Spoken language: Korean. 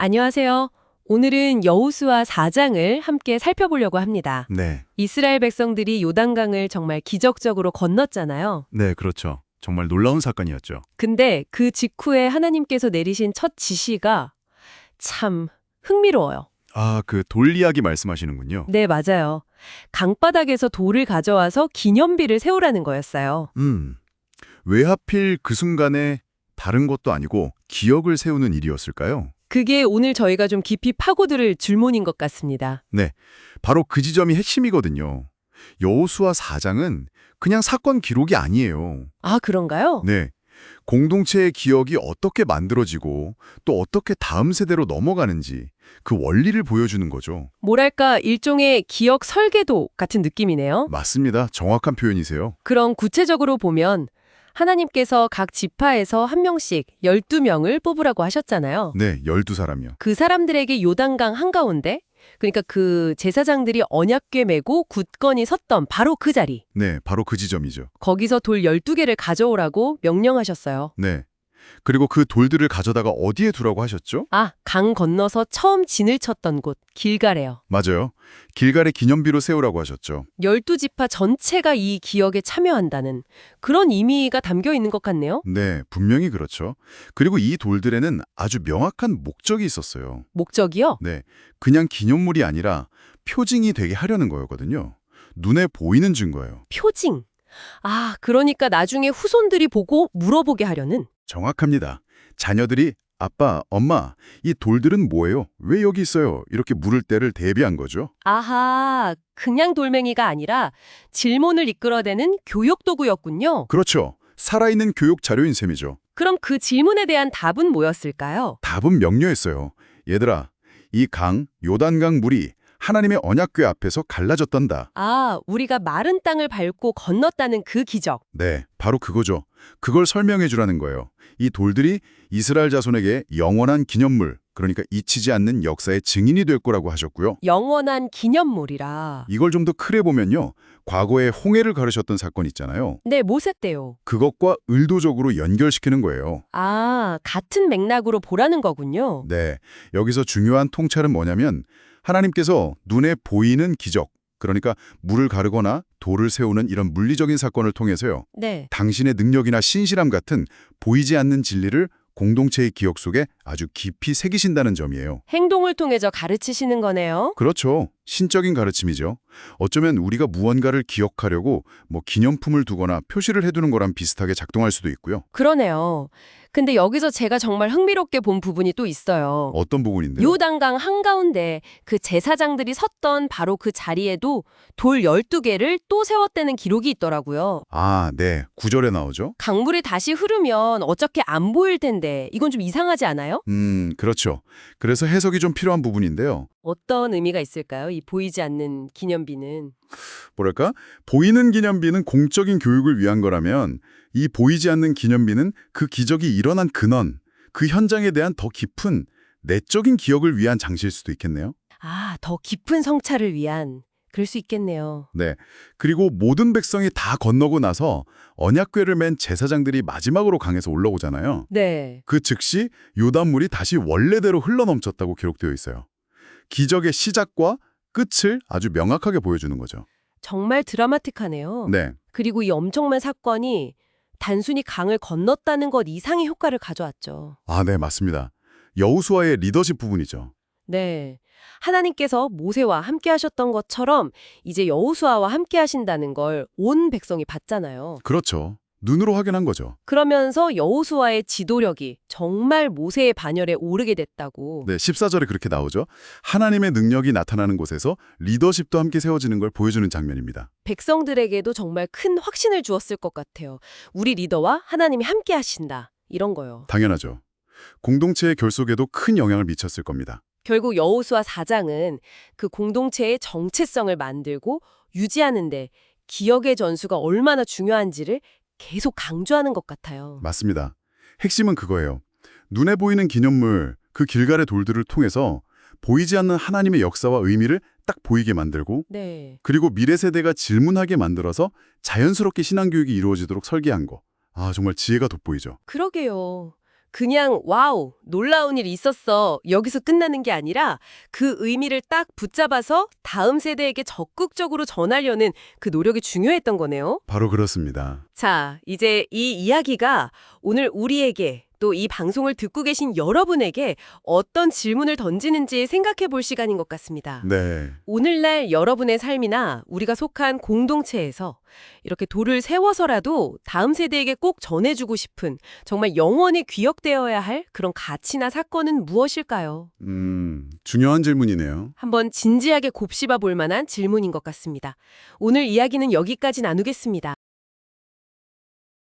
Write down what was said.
안녕하세요. 오늘은 여호수아 4장을 함께 살펴보려고 합니다. 네, 이스라엘 백성들이 요단강을 정말 기적적으로 건넜잖아요. 네, 그렇죠. 정말 놀라운 사건이었죠. 근데 그 직후에 하나님께서 내리신 첫 지시가 참 흥미로워요. 아, 그 돌 이야기 말씀하시는군요. 네, 맞아요. 강바닥에서 돌을 가져와서 기념비를 세우라는 거였어요. 왜 하필 그 순간에 다른 것도 아니고 기억을 세우는 일이었을까요? 그게 오늘 저희가 좀 깊이 파고들을 줄문인 것 같습니다. 네, 바로 그 지점이 핵심이거든요. 여호수아 4장은 그냥 사건 기록이 아니에요. 아, 그런가요? 네, 공동체의 기억이 어떻게 만들어지고 또 어떻게 다음 세대로 넘어가는지 그 원리를 보여주는 거죠. 뭐랄까 일종의 기억 설계도 같은 느낌이네요. 맞습니다. 정확한 표현이세요. 그럼 구체적으로 보면 하나님께서 각 지파에서 한 명씩 12명을 뽑으라고 하셨잖아요. 네, 12사람이요. 그 사람들에게 요단강 한가운데, 그러니까 그 제사장들이 언약궤 메고 굳건히 섰던 바로 그 자리, 네, 바로 그 지점이죠. 거기서 돌 12개를 가져오라고 명령하셨어요. 네. 그리고 그 돌들을 가져다가 어디에 두라고 하셨죠? 아, 강 건너서 처음 진을 쳤던 곳, 길가래요. 맞아요. 길갈의 기념비로 세우라고 하셨죠. 12지파 전체가 이 기억에 참여한다는 그런 의미가 담겨 있는 것 같네요. 네, 분명히 그렇죠. 그리고 이 돌들에는 아주 명확한 목적이 있었어요. 목적이요? 네, 그냥 기념물이 아니라 표징이 되게 하려는 거였거든요. 눈에 보이는 증거예요. 표징. 아, 그러니까 나중에 후손들이 보고 물어보게 하려는. 정확합니다. 자녀들이 아빠, 엄마, 이 돌들은 뭐예요? 왜 여기 있어요? 이렇게 물을 때를 대비한 거죠. 아하, 그냥 돌멩이가 아니라 질문을 이끌어내는 교육도구였군요. 그렇죠. 살아있는 교육 자료인 셈이죠. 그럼 그 질문에 대한 답은 뭐였을까요? 답은 명료했어요. 얘들아, 이 강, 요단강 물이 하나님의 언약궤 앞에서 갈라졌단다. 아, 우리가 마른 땅을 밟고 건넜다는 그 기적. 네, 바로 그거죠. 그걸 설명해 주라는 거예요. 이 돌들이 이스라엘 자손에게 영원한 기념물, 그러니까 잊히지 않는 역사의 증인이 될 거라고 하셨고요. 영원한 기념물이라. 이걸 좀 더 크게 보면요. 과거에 홍해를 가르셨던 사건 있잖아요. 네, 모세 때요. 그것과 의도적으로 연결시키는 거예요. 아, 같은 맥락으로 보라는 거군요. 네, 여기서 중요한 통찰은 뭐냐면 하나님께서 눈에 보이는 기적, 그러니까 물을 가르거나 돌을 세우는 이런 물리적인 사건을 통해서요. 네. 당신의 능력이나 신실함 같은 보이지 않는 진리를 공동체의 기억 속에 아주 깊이 새기신다는 점이에요. 행동을 통해서 가르치시는 거네요. 그렇죠. 신적인 가르침이죠. 어쩌면 우리가 무언가를 기억하려고 기념품을 두거나 표시를 해두는 거랑 비슷하게 작동할 수도 있고요. 그러네요. 근데 여기서 제가 정말 흥미롭게 본 부분이 또 있어요. 어떤 부분인데요? 요단강 한가운데 그 제사장들이 섰던 바로 그 자리에도 돌 12개를 또 세웠다는 기록이 있더라고요. 아, 네. 구절에 나오죠. 강물이 다시 흐르면 어차피 안 보일 텐데 이건 좀 이상하지 않아요? 그렇죠. 그래서 해석이 좀 필요한 부분인데요. 어떤 의미가 있을까요? 이 보이지 않는 기념비는. 뭐랄까? 보이는 기념비는 공적인 교육을 위한 거라면 이 보이지 않는 기념비는 그 기적이 일어난 근원, 그 현장에 대한 더 깊은 내적인 기억을 위한 장치일 수도 있겠네요. 아, 더 깊은 성찰을 위한. 그럴 수 있겠네요. 네. 그리고 모든 백성이 다 건너고 나서 언약궤를 맨 제사장들이 마지막으로 강에서 올라오잖아요. 네. 그 즉시 요단물이 다시 원래대로 흘러넘쳤다고 기록되어 있어요. 기적의 시작과 끝을 아주 명확하게 보여주는 거죠. 정말 드라마틱하네요. 네. 그리고 이 엄청난 사건이 단순히 강을 건넜다는 것 이상의 효과를 가져왔죠. 아, 네, 맞습니다. 여호수아의 리더십 부분이죠. 네. 하나님께서 모세와 함께 하셨던 것처럼 이제 여호수아와 함께 하신다는 걸 온 백성이 봤잖아요. 그렇죠. 눈으로 확인한 거죠. 그러면서 여호수아의 지도력이 정말 모세의 반열에 오르게 됐다고. 네, 14절에 그렇게 나오죠. 하나님의 능력이 나타나는 곳에서 리더십도 함께 세워지는 걸 보여주는 장면입니다. 백성들에게도 정말 큰 확신을 주었을 것 같아요. 우리 리더와 하나님이 함께 하신다. 이런 거요. 당연하죠. 공동체의 결속에도 큰 영향을 미쳤을 겁니다. 결국 여호수아 4장은 그 공동체의 정체성을 만들고 유지하는데 기억의 전수가 얼마나 중요한지를 계속 강조하는 것 같아요. 맞습니다. 핵심은 그거예요. 눈에 보이는 기념물, 그 길갈의 돌들을 통해서 보이지 않는 하나님의 역사와 의미를 딱 보이게 만들고 네. 그리고 미래 세대가 질문하게 만들어서 자연스럽게 신앙교육이 이루어지도록 설계한 거. 아, 정말 지혜가 돋보이죠. 그러게요. 그냥 와우, 놀라운 일이 있었어. 여기서 끝나는 게 아니라 그 의미를 딱 붙잡아서 다음 세대에게 적극적으로 전하려는 그 노력이 중요했던 거네요. 바로 그렇습니다. 자, 이제 이 이야기가 오늘 우리에게 또 이 방송을 듣고 계신 여러분에게 어떤 질문을 던지는지 생각해 볼 시간인 것 같습니다. 네. 오늘날 여러분의 삶이나 우리가 속한 공동체에서 이렇게 돌을 세워서라도 다음 세대에게 꼭 전해주고 싶은 정말 영원히 기억되어야 할 그런 가치나 사건은 무엇일까요? 중요한 질문이네요. 한번 진지하게 곱씹어 볼 만한 질문인 것 같습니다. 오늘 이야기는 여기까지 나누겠습니다.